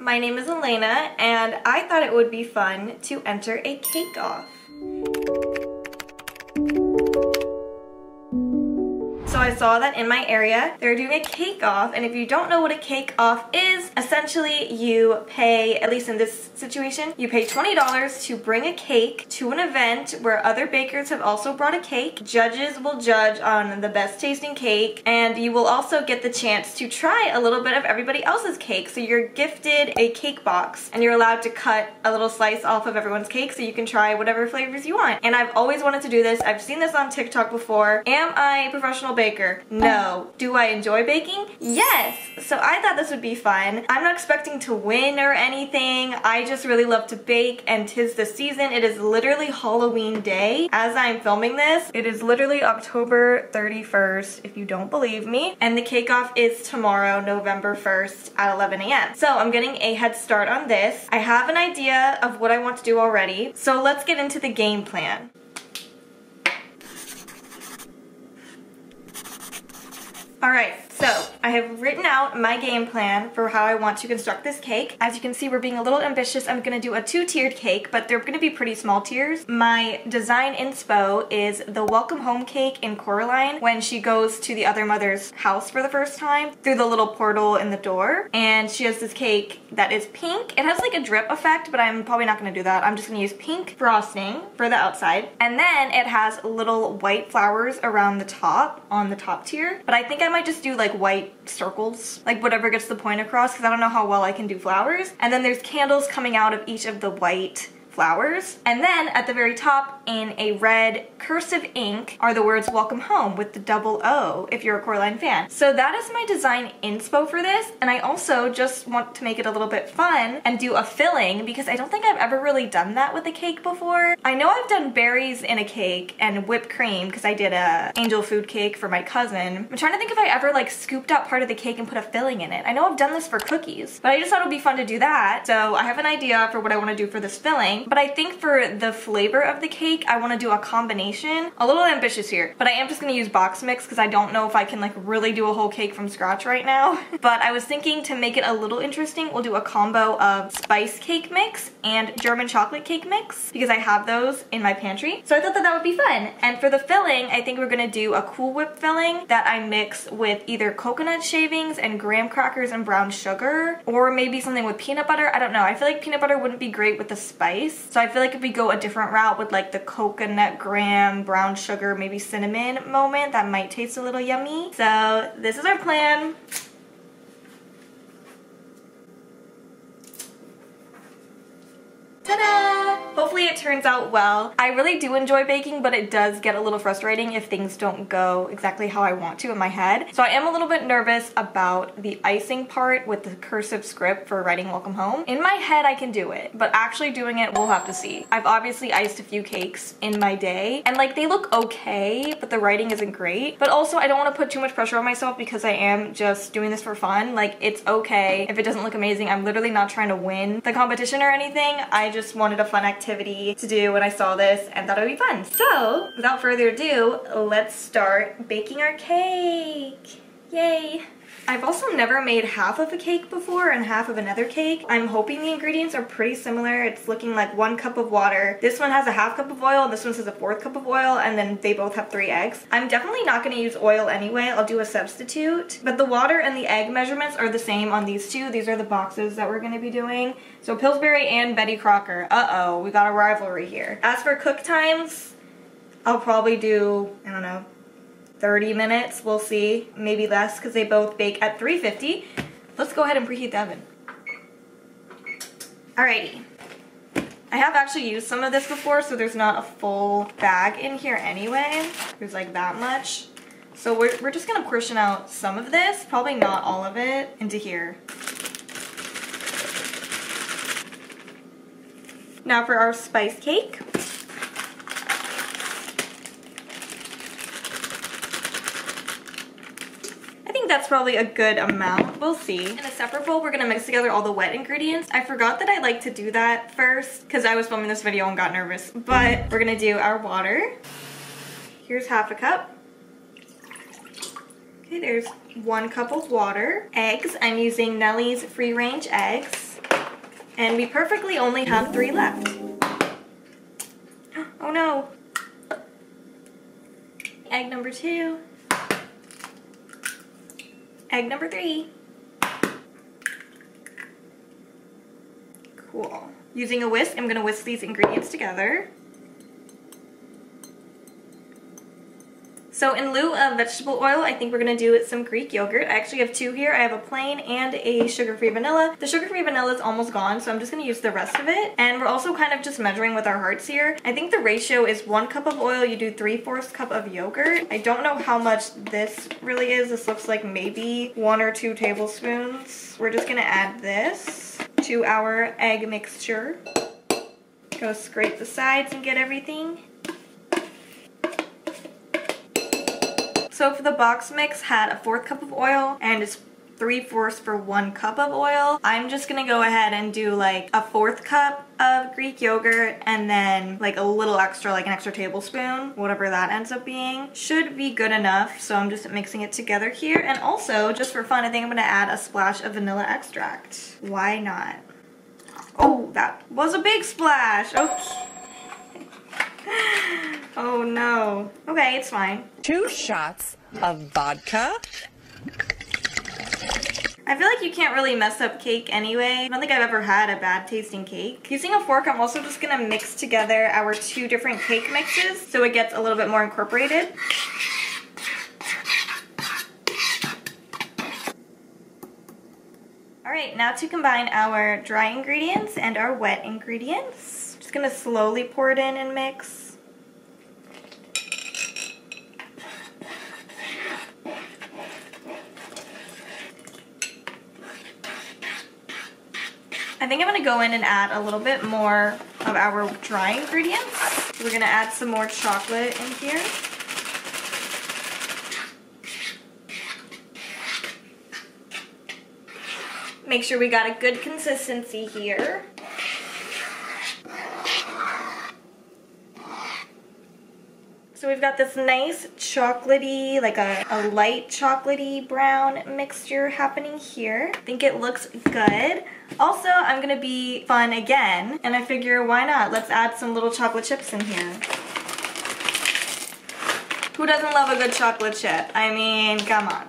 My name is Elena, and I thought it would be fun to enter a cake off. So I saw that in my area, they're doing a cake off, and if you don't know what a cake off is, essentially you pay, at least in this situation, you pay $20 to bring a cake to an event where other bakers have also brought a cake. Judges will judge on the best tasting cake, and you will also get the chance to try a little bit of everybody else's cake. So you're gifted a cake box, and you're allowed to cut a little slice off of everyone's cake so you can try whatever flavors you want. And I've always wanted to do this. I've seen this on TikTok before. Am I a professional baker? No. Do I enjoy baking? Yes. So I thought this would be fun. I'm not expecting to win or anything. I just really love to bake, and 'tis the season. It is literally Halloween day as I'm filming this. It is literally October 31st, if you don't believe me. And the cake off is tomorrow, November 1st at 11 a.m. So I'm getting a head start on this. I have an idea of what I want to do already. So let's get into the game plan. Alright, so I have written out my game plan for how I want to construct this cake. As you can see, we're being a little ambitious. I'm going to do a two-tiered cake, but they're going to be pretty small tiers. My design inspo is the welcome home cake in Coraline when she goes to the other mother's house for the first time through the little portal in the door. And she has this cake that is pink. It has like a drip effect, but I'm probably not going to do that. I'm just going to use pink frosting for the outside. And then it has little white flowers around the top on the top tier. But I think I might just do like white circles, like whatever gets the point across, because I don't know how well I can do flowers. And then there's candles coming out of each of the white flowers. And then at the very top in a red cursive ink are the words welcome home with the double O if you're a Coraline fan. So that is my design inspo for this, and I also just want to make it a little bit fun and do a filling because I don't think I've ever really done that with a cake before. I know I've done berries in a cake and whipped cream because I did a angel food cake for my cousin. I'm trying to think if I ever like scooped out part of the cake and put a filling in it. I know I've done this for cookies, but I just thought it would be fun to do that. So I have an idea for what I want to do for this filling. But I think for the flavor of the cake, I want to do a combination. A little ambitious here, but I am just going to use box mix because I don't know if I can like really do a whole cake from scratch right now. But I was thinking to make it a little interesting, we'll do a combo of spice cake mix and German chocolate cake mix because I have those in my pantry. So I thought that that would be fun. And for the filling, I think we're going to do a Cool Whip filling that I mix with either coconut shavings and graham crackers and brown sugar, or maybe something with peanut butter. I don't know. I feel like peanut butter wouldn't be great with the spice. So I feel like if we go a different route with like the coconut, graham, brown sugar, maybe cinnamon moment, that might taste a little yummy. So this is our plan. Ta-da! Hopefully it turns out well. I really do enjoy baking, but it does get a little frustrating if things don't go exactly how I want to in my head. So I am a little bit nervous about the icing part with the cursive script for writing welcome home. In my head I can do it, but actually doing it we'll have to see. I've obviously iced a few cakes in my day, and like they look okay, but the writing isn't great. But also I don't want to put too much pressure on myself because I am just doing this for fun. Like it's okay if it doesn't look amazing. I'm literally not trying to win the competition or anything. I just wanted a fun activity to do when I saw this and thought it would be fun. So without further ado, let's start baking our cake. Yay! I've also never made half of a cake before and half of another cake. I'm hoping the ingredients are pretty similar. It's looking like 1 cup of water. This one has a half cup of oil and this one has a 4th cup of oil, and then they both have 3 eggs. I'm definitely not going to use oil anyway. I'll do a substitute. But the water and the egg measurements are the same on these two. These are the boxes that we're going to be doing. So Pillsbury and Betty Crocker. Uh-oh, we got a rivalry here. As for cook times, I'll probably do, I don't know, 30 minutes, we'll see. Maybe less because they both bake at 350. Let's go ahead and preheat the oven. Alrighty. I have actually used some of this before, so there's not a full bag in here anyway. There's like that much. So we're just gonna portion out some of this, probably not all of it, into here. Now for our spice cake. That's probably a good amount. We'll see. In a separate bowl, we're gonna mix together all the wet ingredients. I forgot that I like to do that first because I was filming this video and got nervous. But we're gonna do our water. Here's half a cup. Okay, there's 1 cup of water. Eggs, I'm using Nellie's free range eggs. And we perfectly only have 3 left. Oh no. Egg number 2. Egg number 3. Cool. Using a whisk, I'm gonna whisk these ingredients together. So in lieu of vegetable oil, I think we're gonna do some Greek yogurt. I actually have 2 here. I have a plain and a sugar-free vanilla. The sugar-free vanilla is almost gone, so I'm just gonna use the rest of it. And we're also kind of just measuring with our hearts here. I think the ratio is 1 cup of oil, you do 3/4 cup of yogurt. I don't know how much this really is. This looks like maybe 1 or 2 tablespoons. We're just gonna add this to our egg mixture. Go scrape the sides and get everything. So for the box mix had a 1/4 cup of oil and it's 3/4 for 1 cup of oil. I'm just gonna go ahead and do like a 1/4 cup of Greek yogurt and then like a little extra, like an extra tablespoon, whatever that ends up being. Should be good enough, so I'm just mixing it together here. And also, just for fun, I think I'm gonna add a splash of vanilla extract. Why not? Oh, that was a big splash. Okay. Oh no. Okay, it's fine. 2 shots of vodka. I feel like you can't really mess up cake anyway. I don't think I've ever had a bad tasting cake. Using a fork, I'm also just gonna mix together our 2 different cake mixes so it gets a little bit more incorporated. Alright, now to combine our dry ingredients and our wet ingredients. Just gonna slowly pour it in and mix. I think I'm gonna go in and add a little bit more of our dry ingredients. We're gonna add some more chocolate in here. Make sure we got a good consistency here. So we've got this nice chocolatey, like a light chocolatey brown mixture happening here. I think it looks good. Also, I'm gonna be fun again, and I figure why not? Let's add some little chocolate chips in here. Who doesn't love a good chocolate chip? I mean, come on.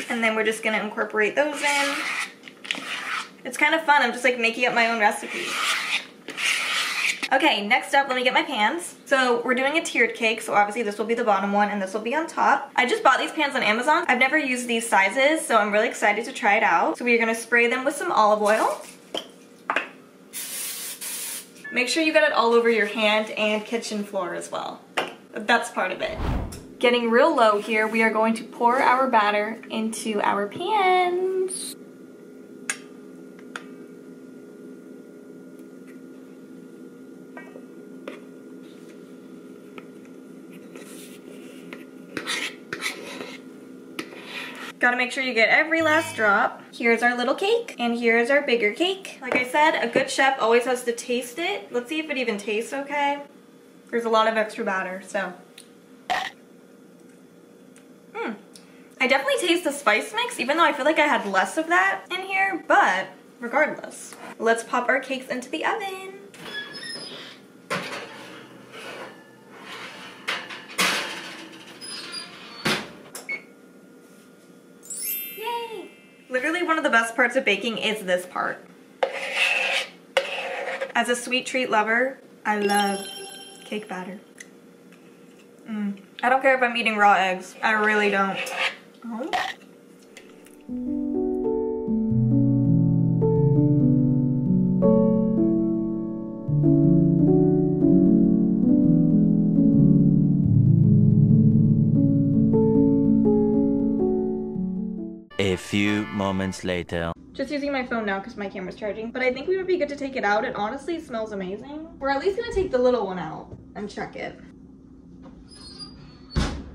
And then we're just gonna incorporate those in. It's kind of fun, I'm just like making up my own recipes. Okay, next up, let me get my pans. So we're doing a tiered cake, so obviously this will be the bottom one and this will be on top. I just bought these pans on Amazon. I've never used these sizes, so I'm really excited to try it out. So we're gonna spray them with some olive oil. Make sure you get it all over your hand and kitchen floor as well. That's part of it. Getting real low here, we are going to pour our batter into our pans. Gotta make sure you get every last drop. Here's our little cake, and here's our bigger cake. Like I said, a good chef always has to taste it. Let's see if it even tastes okay. There's a lot of extra batter, so. I definitely taste the spice mix, even though I feel like I had less of that in here, but regardless. Let's pop our cakes into the oven. Yay! Literally one of the best parts of baking is this part. As a sweet treat lover, I love cake batter. I don't care if I'm eating raw eggs. I really don't. Oh. A few moments later. Just using my phone now because my camera's charging, but I think we would be good to take it out. It honestly smells amazing. We're at least gonna take the little one out and check it.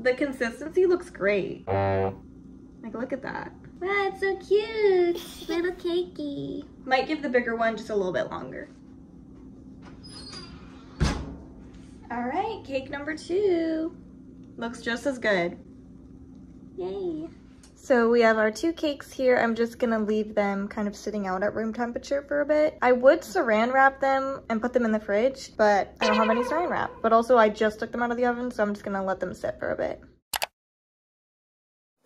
The consistency looks great. Like, look at that. Wow, it's so cute. Little cakey. Might give the bigger one just a little bit longer. All right, cake number 2. Looks just as good. Yay. So we have our 2 cakes here. I'm just gonna leave them kind of sitting out at room temperature for a bit. I would saran wrap them and put them in the fridge, but I don't have any saran wrap. But also I just took them out of the oven, so I'm just gonna let them sit for a bit.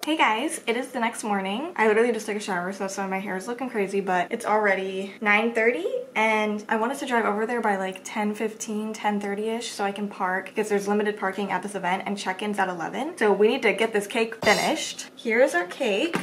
Hey guys, it is the next morning. I literally just took a shower, so that's why my hair is looking crazy, but it's already 9:30 and I wanted to drive over there by like 10:15, 10:30ish so I can park because there's limited parking at this event and check-in's at 11. So we need to get this cake finished. Here's our cake.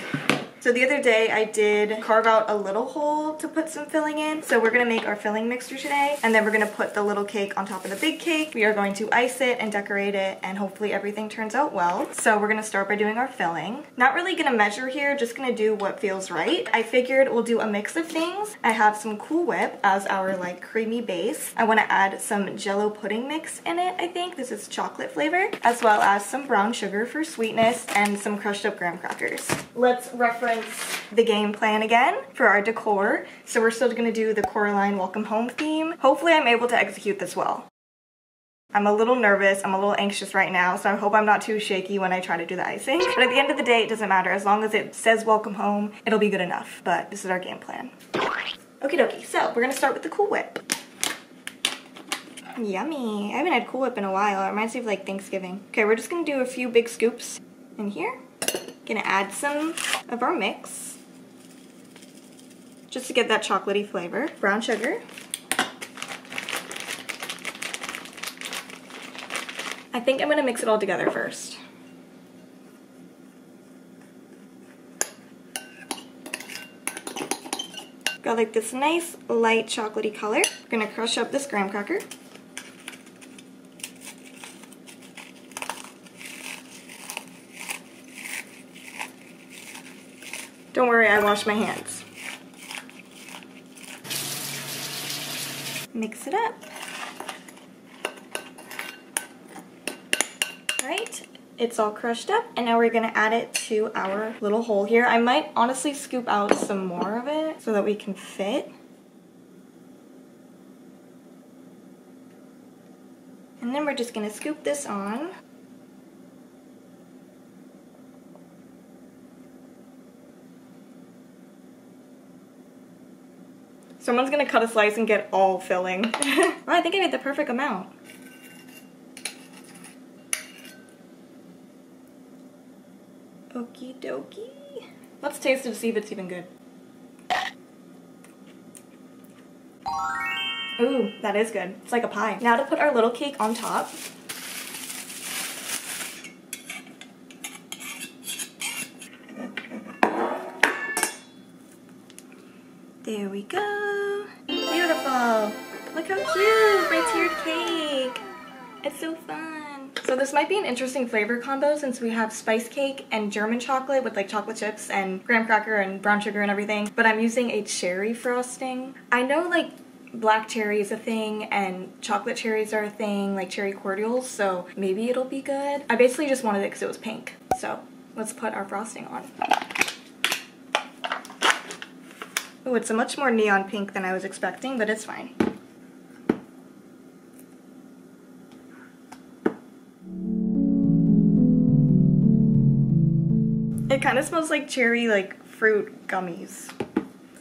So the other day I did carve out a little hole to put some filling in. So we're gonna make our filling mixture today and then we're gonna put the little cake on top of the big cake. We are going to ice it and decorate it and hopefully everything turns out well. So we're gonna start by doing our filling. Not really gonna measure here, just gonna do what feels right. I figured we'll do a mix of things. I have some Cool Whip as our like creamy base. I wanna add some Jello pudding mix in it, I think. This is chocolate flavor, as well as some brown sugar for sweetness and some crushed up graham crackers. Let's reference the game plan again for our decor. So we're still gonna do the Coraline Welcome Home theme. Hopefully I'm able to execute this well. I'm a little nervous, I'm a little anxious right now, so I hope I'm not too shaky when I try to do the icing. But at the end of the day, it doesn't matter. As long as it says welcome home, it'll be good enough. But this is our game plan. Okie dokie, so we're gonna start with the Cool Whip. Yummy. I haven't had Cool Whip in a while. It reminds me of like Thanksgiving. Okay, we're just gonna do a few big scoops in here. Gonna add some of our mix just to get that chocolatey flavor. Brown sugar. I think I'm gonna mix it all together first. Got like this nice light chocolatey color. I'm gonna crush up this graham cracker. Don't worry, I washed my hands. Mix it up. Right, it's all crushed up, and now we're gonna add it to our little hole here. I might honestly scoop out some more of it so that we can fit. And then we're just gonna scoop this on. Someone's gonna cut a slice and get all filling. Well, I think I made the perfect amount. Okie dokie. Let's taste it to see if it's even good. Ooh, that is good. It's like a pie. Now to put our little cake on top. There we go. Beautiful. Look how cute, my tiered cake. It's so fun. So this might be an interesting flavor combo since we have spice cake and German chocolate with like chocolate chips and graham cracker and brown sugar and everything, but I'm using a cherry frosting. I know like black cherry is a thing and chocolate cherries are a thing, like cherry cordials, so maybe it'll be good. I basically just wanted it because it was pink. So let's put our frosting on. Oh, it's a much more neon pink than I was expecting, but it's fine. It kind of smells like cherry, like fruit gummies.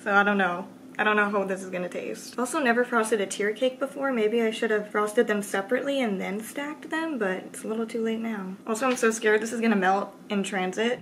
So I don't know. I don't know how this is gonna taste. I've also never frosted a tier cake before. Maybe I should have frosted them separately and then stacked them, but it's a little too late now. Also, I'm so scared this is gonna melt in transit.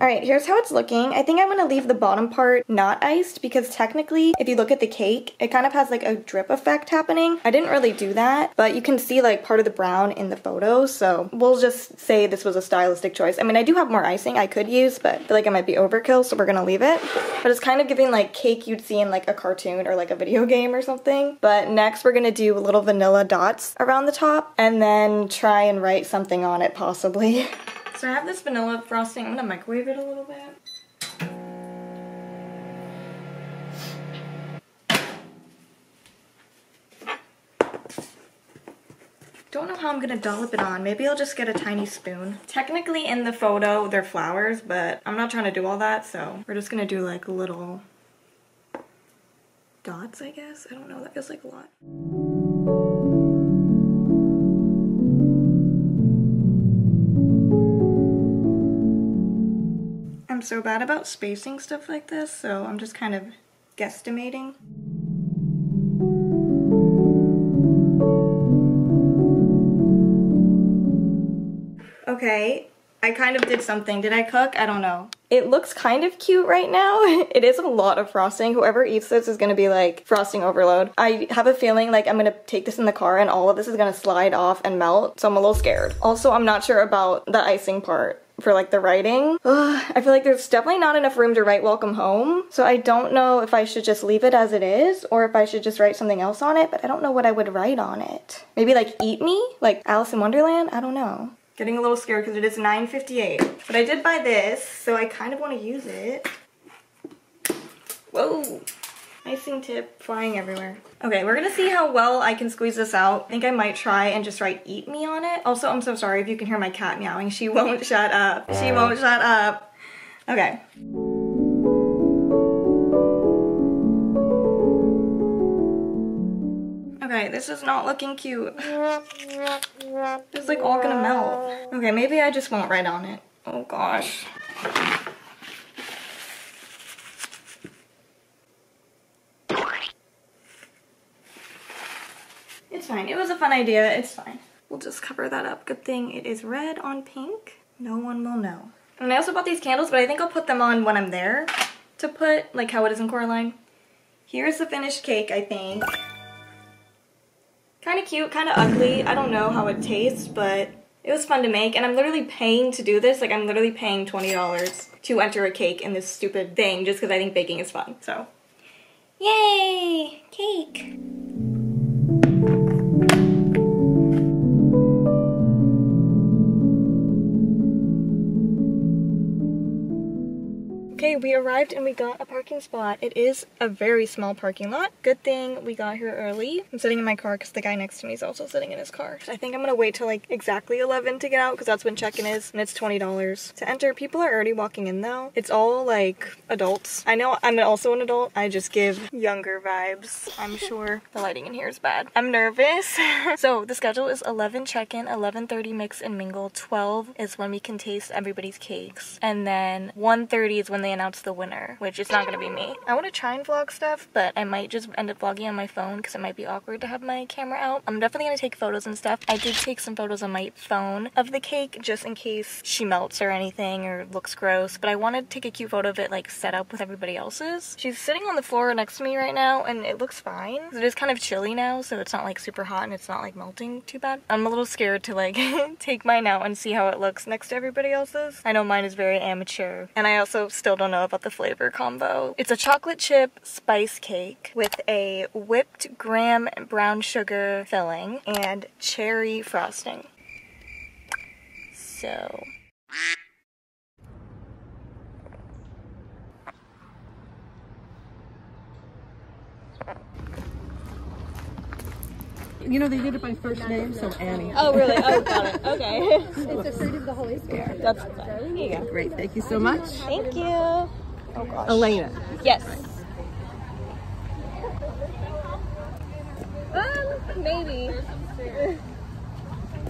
Alright, here's how it's looking. I think I'm going to leave the bottom part not iced because technically, if you look at the cake, it kind of has like a drip effect happening. I didn't really do that, but you can see like part of the brown in the photo, so we'll just say this was a stylistic choice. I mean, I do have more icing I could use, but I feel like it might be overkill, so we're going to leave it. But it's kind of giving like cake you'd see in like a cartoon or like a video game or something. But next, we're going to do little vanilla dots around the top and then try and write something on it possibly. So I have this vanilla frosting. I'm gonna microwave it a little bit. Don't know how I'm gonna dollop it on. Maybe I'll just get a tiny spoon. Technically in the photo, they're flowers, but I'm not trying to do all that, so we're just gonna do like little dots, I guess. I don't know, that feels like a lot. so bad about spacing stuff like this, so I'm just kind of guesstimating. Okay, I kind of did something. Did I cook? I don't know. It looks kind of cute right now. It is a lot of frosting. Whoever eats this is gonna be like frosting overload. I have a feeling like I'm gonna take this in the car and all of this is gonna slide off and melt, so I'm a little scared. Also, I'm not sure about the icing part for like the writing. I feel like there's definitely not enough room to write welcome home, so I don't know if I should just leave it as it is or if I should just write something else on it, but I don't know what I would write on it. Maybe like eat me? Like Alice in Wonderland? I don't know. Getting a little scared because it is 9:58. But I did buy this, so I kind of want to use it. Whoa! Icing tip flying everywhere. Okay, we're gonna see how well I can squeeze this out. I think I might try and just write eat me on it. Also, I'm so sorry if you can hear my cat meowing. She won't shut up. She won't shut up. Okay. Okay, this is not looking cute. It's like all gonna melt. Okay, maybe I just won't write on it. Oh gosh. It's fine. It was a fun idea. It's fine. We'll just cover that up. Good thing it is red on pink. No one will know. And I also bought these candles, but I think I'll put them on when I'm there to put, like how it is in Coraline. Here's the finished cake, I think. Kind of cute, kind of ugly. I don't know how it tastes, but it was fun to make. And I'm literally paying to do this. Like, I'm literally paying $20 to enter a cake in this stupid thing just because I think baking is fun. So, yay! Cake! Okay, we arrived and we got a parking spot. It is a very small parking lot. Good thing we got here early. I'm sitting in my car because the guy next to me is also sitting in his car. I think I'm gonna wait till like exactly 11 to get out because that's when check-in is, and it's $20 to enter. People are already walking in though. It's all like adults. I know I'm also an adult. I just give younger vibes. I'm sure the lighting in here is bad. I'm nervous. So the schedule is 11 check-in, 11:30 mix and mingle, 12 is when we can taste everybody's cakes, and then 1:30 is when they announce the winner, which is not gonna be me. I want to try and vlog stuff, but I might just end up vlogging on my phone because it might be awkward to have my camera out. I'm definitely gonna take photos and stuff. I did take some photos on my phone of the cake just in case she melts or anything or looks gross, but I want to take a cute photo of it like set up with everybody else's. She's sitting on the floor next to me right now and it looks fine. It is kind of chilly now, so it's not like super hot and it's not like melting too bad. I'm a little scared to like take mine out and see how it looks next to everybody else's. I know mine is very amateur, and I also still don't know about the flavor combo. It's a chocolate chip spice cake with a whipped graham brown sugar filling and cherry frosting. So You know, they did it by first name, so Annie. oh really? Oh, got it. Okay. It's a fruit of the Holy Spirit. That's fine. Here you go. Great, thank you so much. Thank you. Oh gosh. Elena. Yes. Maybe.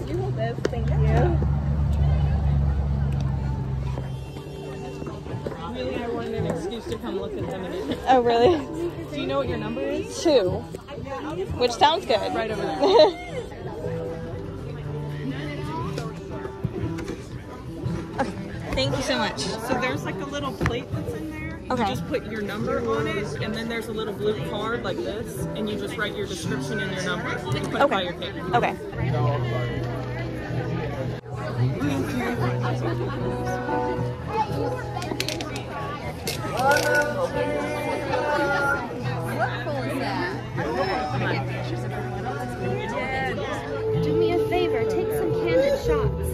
You hold this, thank you. Really, I wanted an excuse to come look at them. And Oh really? do you know what your number is? 2. Which sounds good. Right over there. Thank you so much. So there's like a little plate that's in there. Okay. You just put your number on it, and then there's a little blue card like this, and you just write your description and your number. And put it by your cake. Okay. Do me a favor, take some candid shots.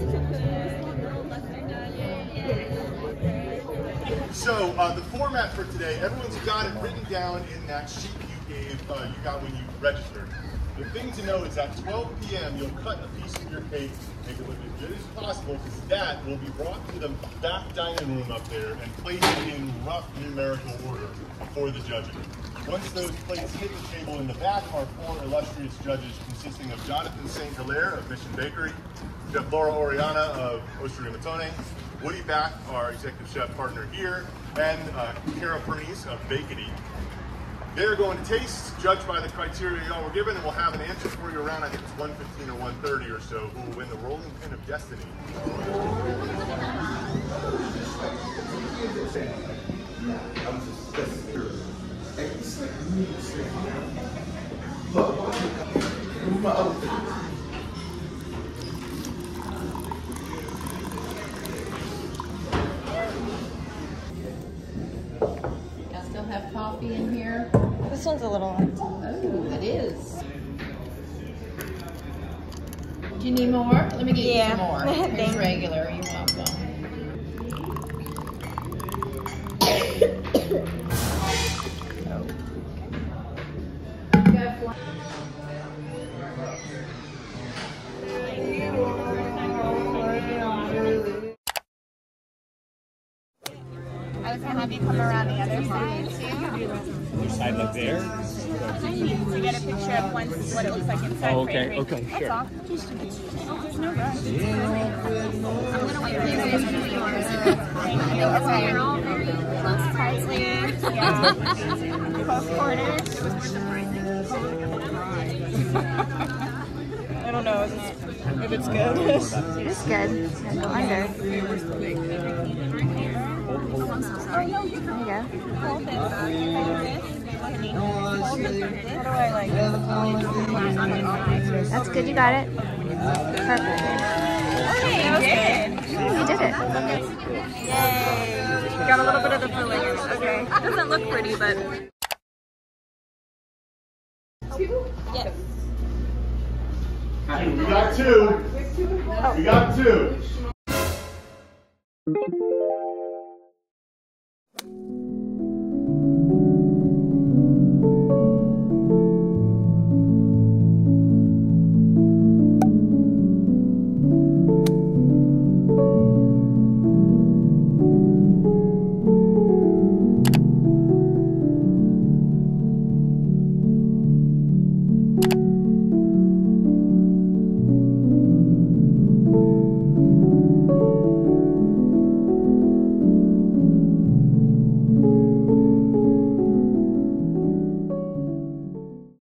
So the format for today, everyone's got it written down in that sheet you got when you registered. The thing to know is at 12 p.m. you'll cut a piece of your cake, make it look as good as possible, because that will be brought to the back dining room up there and placed in rough numerical order for the judging. Once those plates hit the table in the back are 4 illustrious judges consisting of Jonathan St. Hilaire of Mission Bakery, Chef Laura Oriana of Osteria Matone, Woody Back, our executive chef partner here, and Kara Pernice of YETI. They're going to taste, judged by the criteria y'all were given, and we'll have an answer for you around, I think it's 1:15 or 1:30 or so, who will win the rolling pin of destiny. I still have coffee in here. This one's a little. Oh, it is. Do you need more? Let me get you some more. Here's regular. You're welcome. I was gonna have you come around the other side too. Other side like there? To get a picture of what it looks like inside. Oh, okay, okay, sure. That's all. There's no rush. I'm gonna wait for you guys to do yours. Okay, you're all very close tightly. Yeah. Close quarters. It was more surprising. I don't know if it's good. It is good. Go under. Oh, no, you There you go. hold this. How do I like it? That's good. You got it. Perfect. Okay, You did it. Yay. Got a little bit of the filling. Okay. Doesn't look pretty, but. Yes. We got 2. We got 2.